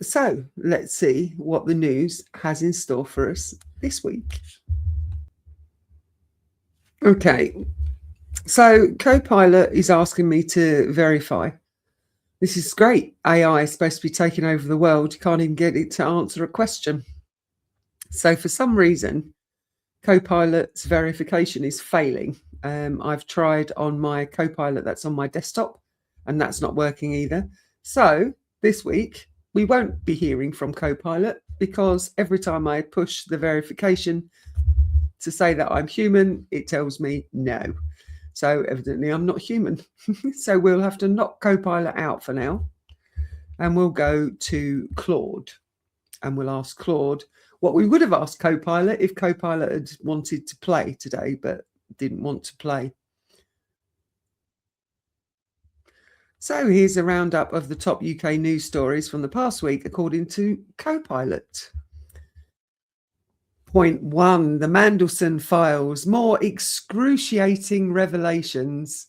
So let's see what the news has in store for us this week. Okay, so Copilot is asking me to verify. This is great. AI is supposed to be taking over the world. You can't even get it to answer a question. So for some reason, Copilot's verification is failing. I've tried on my Copilot that's on my desktop, and that's not working either. So this week, we won't be hearing from Copilot because every time I push the verification to say that I'm human, it tells me no. So evidently I'm not human. So we'll have to knock Copilot out for now. And we'll go to Claude. And we'll ask Claude what we would have asked Copilot if Copilot had wanted to play today, but didn't want to play. So here's a roundup of the top UK news stories from the past week, according to Copilot. Point 1, the Mandelson files, more excruciating revelations.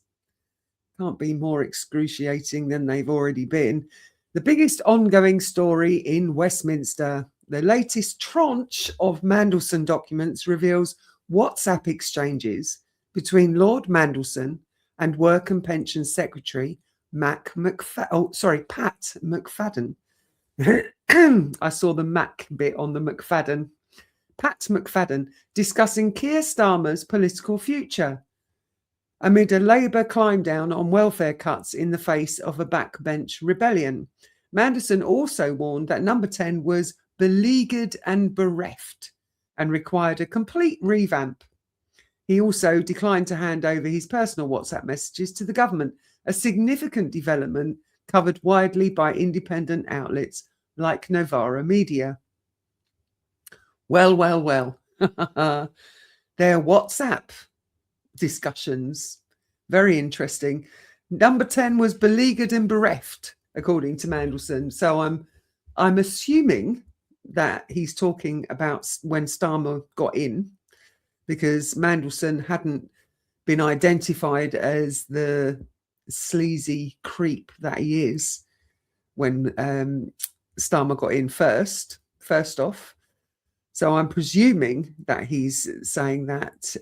Can't be more excruciating than they've already been. The biggest ongoing story in Westminster. The latest tranche of Mandelson documents reveals WhatsApp exchanges between Lord Mandelson and Work and Pension Secretary Pat McFadden. I saw the Mac bit on the McFadden. Pat McFadden discussing Keir Starmer's political future amid a Labour climb down on welfare cuts in the face of a backbench rebellion. Mandelson also warned that Number 10 was beleaguered and bereft and required a complete revamp. He also declined to hand over his personal WhatsApp messages to the government, a significant development covered widely by independent outlets like Novara Media. Well. Their WhatsApp discussions, very interesting. Number 10 was beleaguered and bereft, according to Mandelson. So I'm assuming that he's talking about when Starmer got in, because Mandelson hadn't been identified as the sleazy creep that he is when Starmer got in first off. So I'm presuming that he's saying that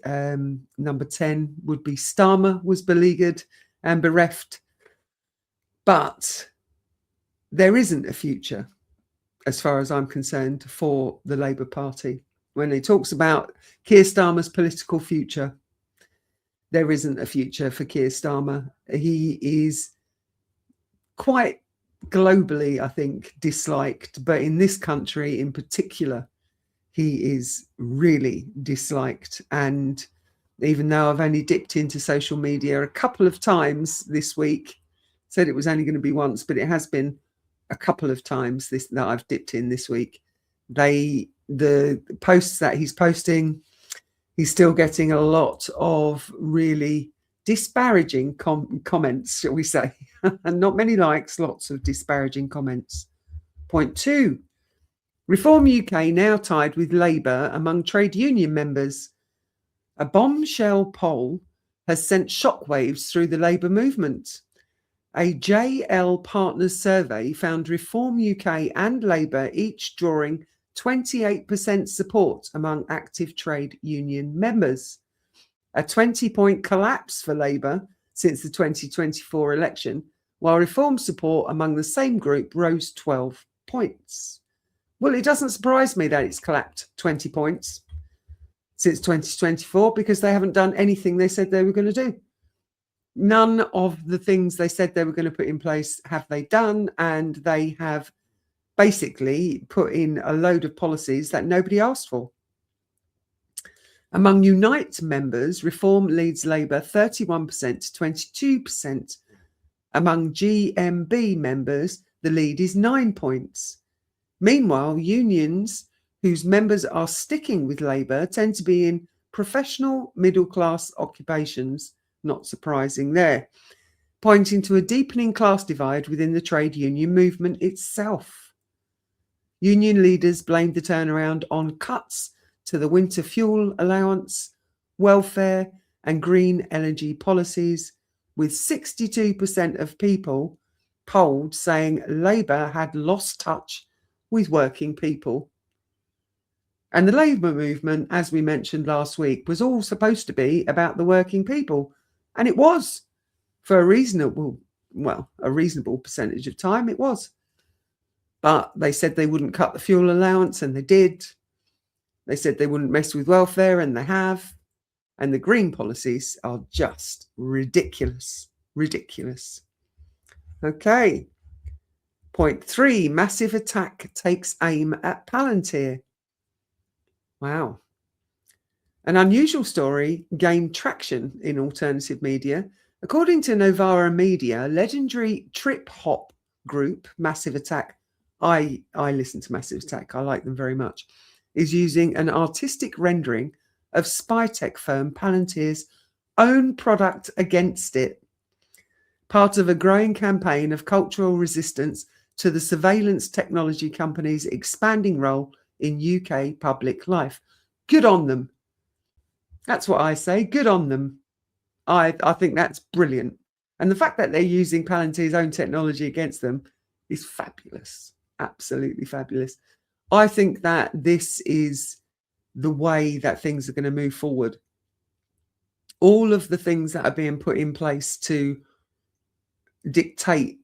Number 10 would be Starmer was beleaguered and bereft. But there isn't a future, as far as I'm concerned, for the Labour Party. When he talks about Keir Starmer's political future, there isn't a future for Keir Starmer. He is quite globally, I think, disliked, but in this country in particular, he is really disliked. And even though I've only dipped into social media a couple of times this week, said it was only going to be once, but it has been a couple of times that I've dipped in this week. The posts that he's posting, he's still getting a lot of really disparaging comments, shall we say. And not many likes, lots of disparaging comments. Point 2. Reform UK now tied with Labour among trade union members. A bombshell poll has sent shockwaves through the Labour movement. A JL Partners survey found Reform UK and Labour each drawing 28% support among active trade union members. A 20-point collapse for Labour since the 2024 election, while Reform support among the same group rose 12 points. Well, it doesn't surprise me that it's collapsed 20 points since 2024 because they haven't done anything they said they were going to do. None of the things they said they were going to put in place have they done, and they have basically put in a load of policies that nobody asked for. Among Unite members, Reform leads Labour 31% to 22%. Among GMB members, the lead is 9 points. Meanwhile, unions whose members are sticking with Labour tend to be in professional middle-class occupations, not surprising there, pointing to a deepening class divide within the trade union movement itself. Union leaders blamed the turnaround on cuts to the winter fuel allowance, welfare and green energy policies, with 62% of people polled saying Labour had lost touch with working people. And the Labour movement, as we mentioned last week, was all supposed to be about the working people. And it was, for a reasonable percentage of time, it was. But they said they wouldn't cut the fuel allowance, and they did. They said they wouldn't mess with welfare, and they have. And the green policies are just ridiculous. Ridiculous. Okay. Point 3, massive attack takes aim at Palantir. Wow. An unusual story gained traction in alternative media. According to Novara Media, legendary trip hop group Massive Attack, I listen to Massive Attack, I like them very much, is using an artistic rendering of spy tech firm Palantir's own product against it, part of a growing campaign of cultural resistance to the surveillance technology company's expanding role in UK public life. Good on them. That's what I say. Good on them. I think that's brilliant. And the fact that they're using Palantir's own technology against them is fabulous. Absolutely fabulous. I think that this is the way that things are going to move forward. All of the things that are being put in place to dictate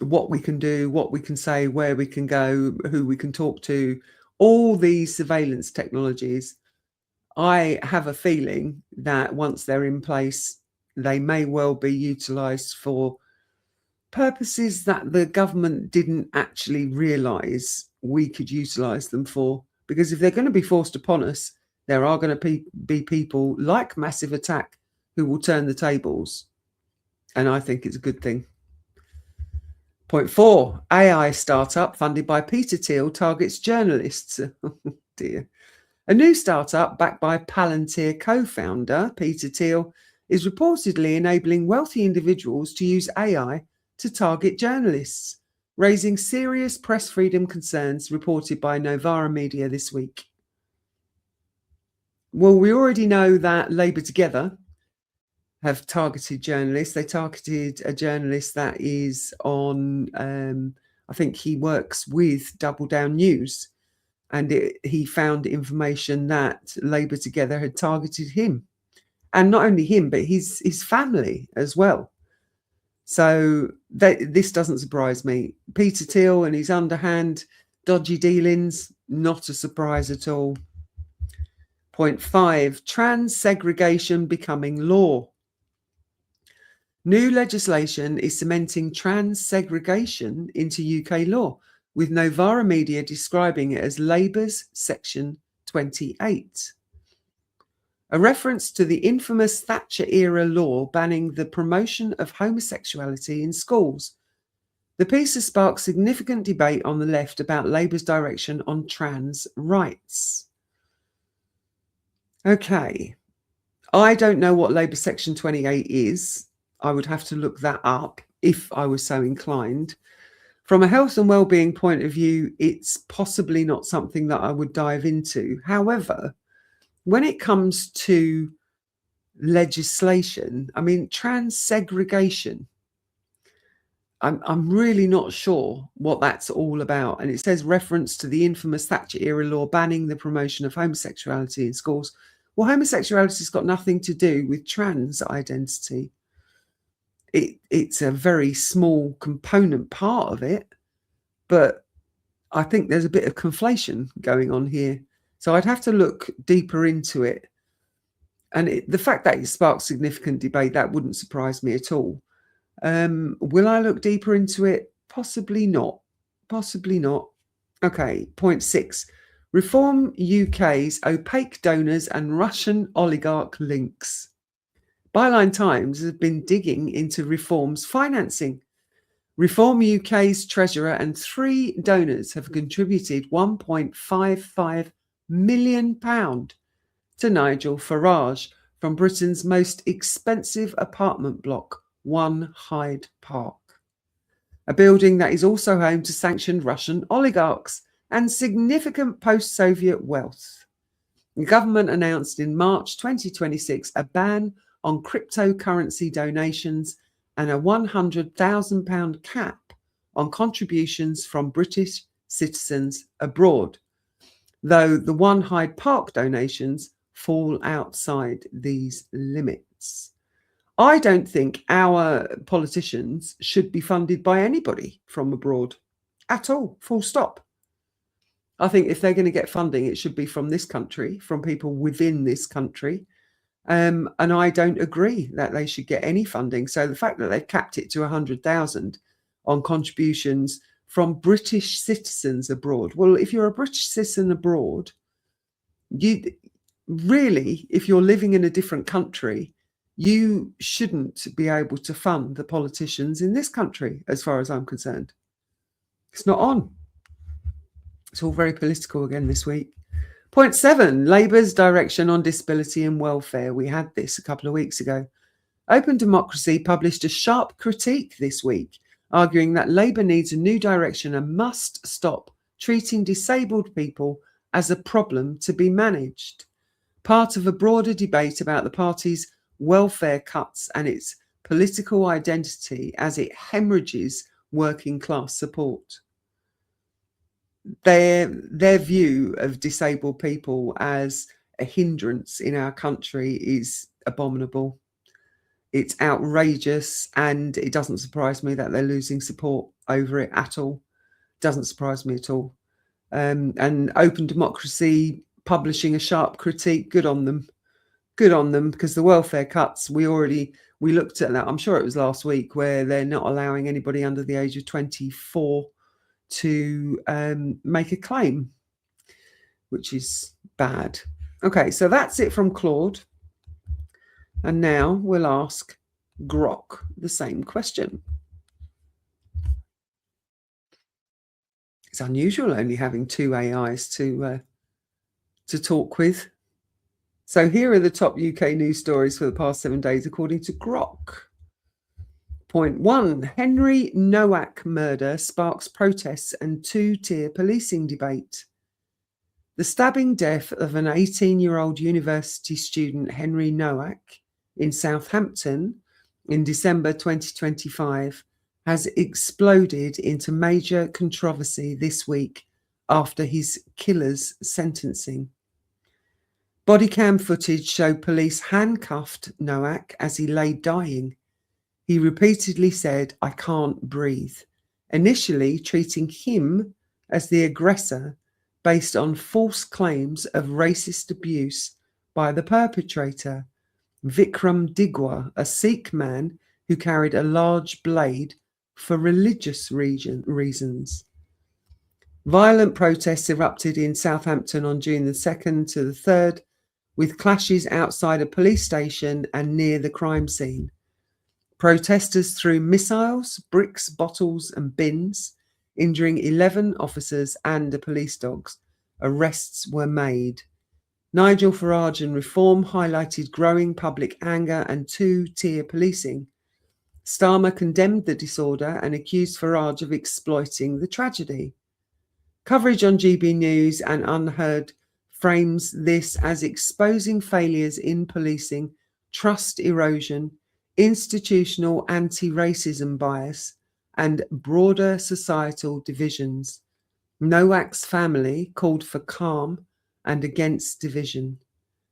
what we can do, what we can say, where we can go, who we can talk to, all these surveillance technologies, I have a feeling that once they're in place, they may well be utilised for purposes that the government didn't actually realise we could utilise them for. Because if they're going to be forced upon us, there are going to be people like Massive Attack who will turn the tables. And I think it's a good thing. Point 4, AI startup funded by Peter Thiel targets journalists. Oh dear. A new startup backed by Palantir co-founder Peter Thiel is reportedly enabling wealthy individuals to use AI to target journalists, raising serious press freedom concerns, reported by Novara Media this week. Well, we already know that Labour Together have targeted journalists. They targeted a journalist that is on, I think he works with Double Down News, and he found information that Labour Together had targeted him. And not only him, but his family as well. So this doesn't surprise me. Peter Thiel and his underhand dodgy dealings, not a surprise at all. Point 5, trans segregation becoming law. New legislation is cementing trans segregation into UK law, with Novara Media describing it as Labour's Section 28. A reference to the infamous Thatcher-era law banning the promotion of homosexuality in schools. The piece has sparked significant debate on the left about Labour's direction on trans rights. Okay, I don't know what Labour Section 28 is. I would have to look that up if I was so inclined. From a health and well-being point of view, it's possibly not something that I would dive into. However, when it comes to legislation, I mean, trans segregation, I'm really not sure what that's all about. And it says reference to the infamous Thatcher-era law banning the promotion of homosexuality in schools. Well, homosexuality's got nothing to do with trans identity. It's a very small component part of it, but I think there's a bit of conflation going on here. So I'd have to look deeper into it. And the fact that it sparks significant debate, that wouldn't surprise me at all. Will I look deeper into it? Possibly not. Possibly not. Okay, point 6. Reform UK's opaque donors and Russian oligarch links. Byline Times has been digging into Reform's financing. Reform UK's treasurer and 3 donors have contributed £1.55 million to Nigel Farage from Britain's most expensive apartment block, 1 Hyde Park, a building that is also home to sanctioned Russian oligarchs and significant post-Soviet wealth. The government announced in March 2026 a ban on cryptocurrency donations and a £100,000 cap on contributions from British citizens abroad, though the One Hyde Park donations fall outside these limits. I don't think our politicians should be funded by anybody from abroad at all, full stop. I think if they're going to get funding, it should be from this country, from people within this country. And I don't agree that they should get any funding. So the fact that they've capped it to 100,000 on contributions from British citizens abroad. Well, if you're a British citizen abroad, you really, if you're living in a different country, you shouldn't be able to fund the politicians in this country, as far as I'm concerned. It's not on. It's all very political again this week. Point 7, Labour's direction on disability and welfare. We had this a couple of weeks ago. Open Democracy published a sharp critique this week, arguing that Labour needs a new direction and must stop treating disabled people as a problem to be managed. Part of a broader debate about the party's welfare cuts and its political identity as it hemorrhages working class support. Their view of disabled people as a hindrance in our country is abominable. It's outrageous, and it doesn't surprise me that they're losing support over it at all. Doesn't surprise me at all. And Open Democracy publishing a sharp critique, good on them. Good on them, because the welfare cuts, we looked at that, I'm sure it was last week, where they're not allowing anybody under the age of 24 to make a claim, which is bad. Okay, so that's it from Claude. And now we'll ask Grok the same question. It's unusual only having two AIs to talk with. So here are the top UK news stories for the past 7 days, according to Grok. Point 1, Henry Nowak murder sparks protests and two-tier policing debate. The stabbing death of an 18-year-old university student, Henry Nowak, in Southampton in December 2025 has exploded into major controversy this week after his killer's sentencing. Body cam footage showed police handcuffed Nowak as he lay dying. He repeatedly said, "I can't breathe," initially treating him as the aggressor based on false claims of racist abuse by the perpetrator, Vikram Digwa, a Sikh man who carried a large blade for religious reasons. Violent protests erupted in Southampton on June the 2nd to the 3rd, with clashes outside a police station and near the crime scene. Protesters threw missiles, bricks, bottles and bins, injuring 11 officers and a police dog. Arrests were made. Nigel Farage and Reform highlighted growing public anger and two-tier policing. Starmer condemned the disorder and accused Farage of exploiting the tragedy. Coverage on GB News and Unheard frames this as exposing failures in policing, trust erosion, institutional anti-racism bias, and broader societal divisions. Nowak's family called for calm and against division.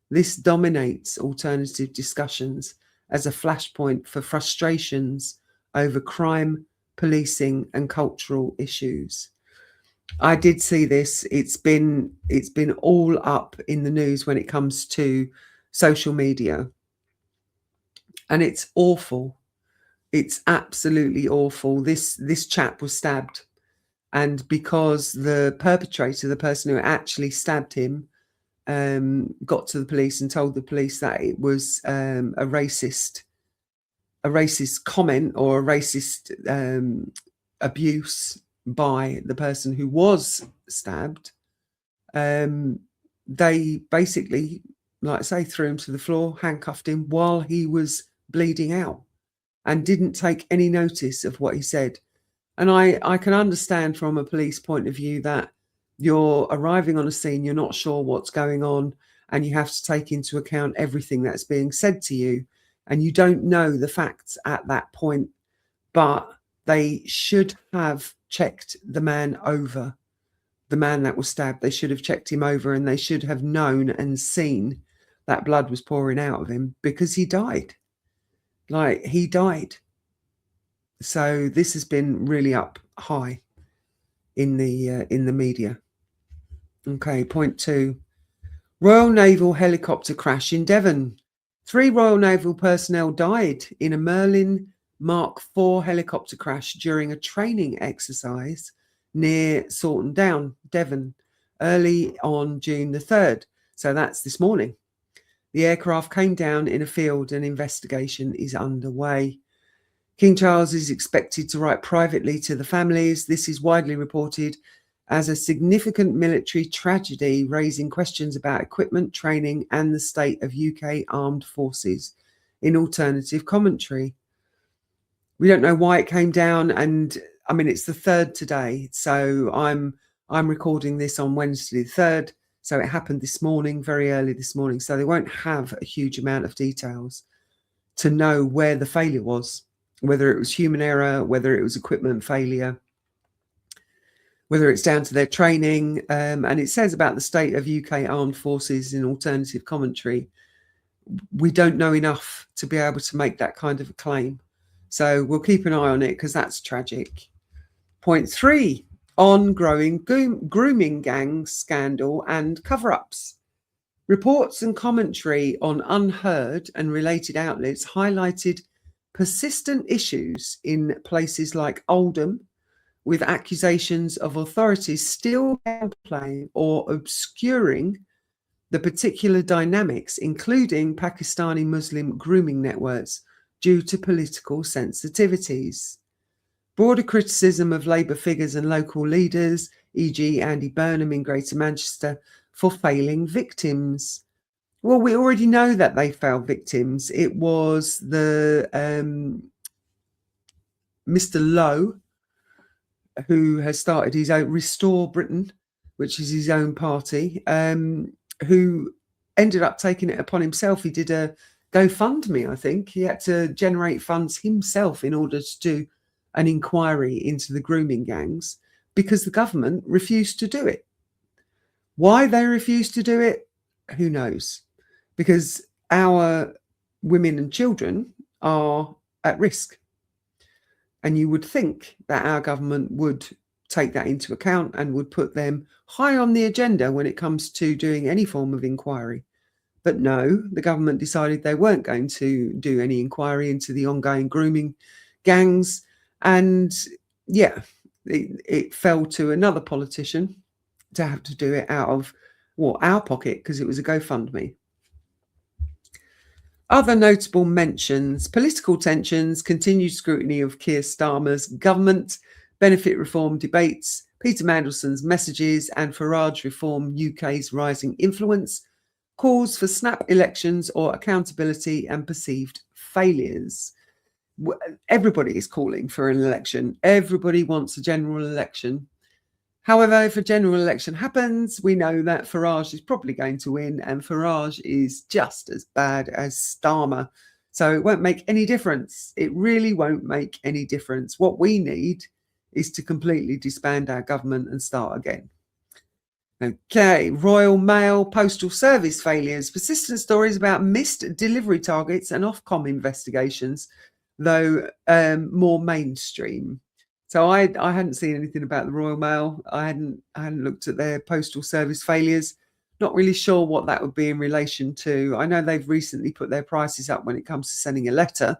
This dominates alternative discussions as a flashpoint for frustrations over crime, policing, and cultural issues. I did see this. It's been all up in the news when it comes to social media. And it's awful. It's absolutely awful. This chap was stabbed. And because the perpetrator, the person who actually stabbed him, got to the police and told the police that it was a racist comment or a racist abuse by the person who was stabbed, they basically, like I say, threw him to the floor, handcuffed him while he was bleeding out, and didn't take any notice of what he said. And I can understand from a police point of view that you're arriving on a scene, you're not sure what's going on, and you have to take into account everything that's being said to you, and you don't know the facts at that point. But they should have checked the man over. the man that was stabbed, they should have checked him over, and they should have known and seen that blood was pouring out of him, because he died. Like, he died. So this has been really up high in the media. Okay, point 2. Royal Naval helicopter crash in Devon. 3 Royal Naval personnel died in a Merlin Mark IV helicopter crash during a training exercise near Sawton Down, Devon, early on June the 3rd. So that's this morning. The aircraft came down in a field and investigation is underway. King Charles is expected to write privately to the families. This is widely reported as a significant military tragedy, raising questions about equipment, training, and the state of UK armed forces in alternative commentary. We don't know why it came down, and I mean, it's the 3rd today, so I'm recording this on Wednesday the 3rd, so it happened this morning, very early this morning, so they won't have a huge amount of details to know where the failure was, whether it was human error, whether it was equipment failure, whether it's down to their training. And it says about the state of UK armed forces in alternative commentary. We don't know enough to be able to make that kind of a claim. So we'll keep an eye on it, because that's tragic. Point 3, ongoing grooming gang scandal and cover-ups. Reports and commentary on Unheard and related outlets highlighted persistent issues in places like Oldham, with accusations of authorities still downplaying or obscuring the particular dynamics, including Pakistani Muslim grooming networks, due to political sensitivities. Broader criticism of Labour figures and local leaders, e.g. Andy Burnham in Greater Manchester, for failing victims. Well, we already know that they failed victims. It was the Mr. Lowe, who has started his own Restore Britain, which is his own party, who ended up taking it upon himself. He did a GoFundMe, I think. He had to generate funds himself in order to do an inquiry into the grooming gangs, because the government refused to do it. Why they refused to do it, who knows? Because our women and children are at risk. And you would think that our government would take that into account and would put them high on the agenda when it comes to doing any form of inquiry. But no, the government decided they weren't going to do any inquiry into the ongoing grooming gangs. And yeah, it fell to another politician to have to do it out of, well, our pocket, because it was a GoFundMe. Other notable mentions: political tensions, continued scrutiny of Keir Starmer's government, benefit reform debates, Peter Mandelson's messages, and Farage reform UK's rising influence, calls for snap elections or accountability, and perceived failures. Everybody is calling for an election. Everybody wants a general election. However, if a general election happens, we know that Farage is probably going to win, and Farage is just as bad as Starmer. So it won't make any difference. It really won't make any difference. What we need is to completely disband our government and start again. Okay, Royal Mail Postal Service failures, persistent stories about missed delivery targets and Ofcom investigations, though more mainstream. So I hadn't seen anything about the Royal Mail. I hadn't looked at their postal service failures. Not really sure what that would be in relation to. I know they've recently put their prices up when it comes to sending a letter,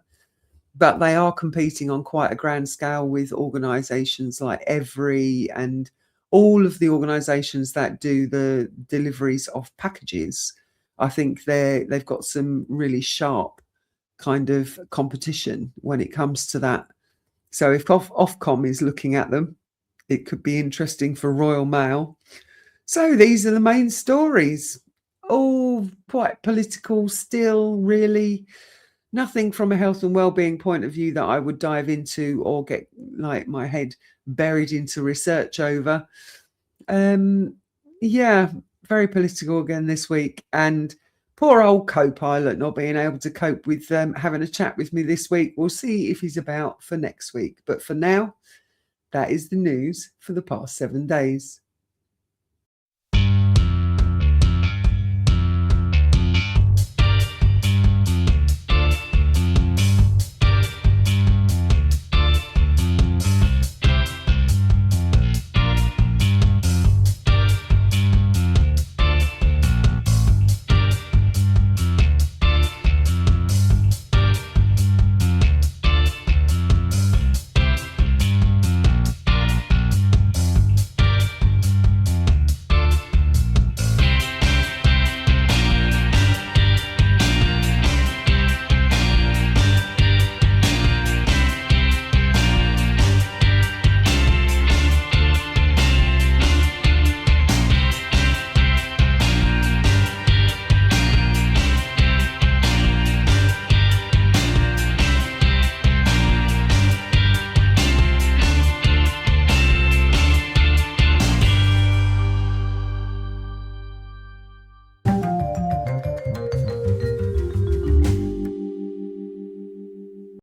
but they are competing on quite a grand scale with organisations like Every and all of the organisations that do the deliveries of packages. I think they've got some really sharp kind of competition when it comes to that. So if Ofcom is looking at them, it could be interesting for Royal Mail. So these are the main stories. All quite political still, really. Nothing from a health and well-being point of view that I would dive into or get like my head buried into research over. Yeah, very political again this week. And poor old co-pilot not being able to cope with having a chat with me this week. We'll see if he's about for next week. But for now, that is the news for the past 7 days.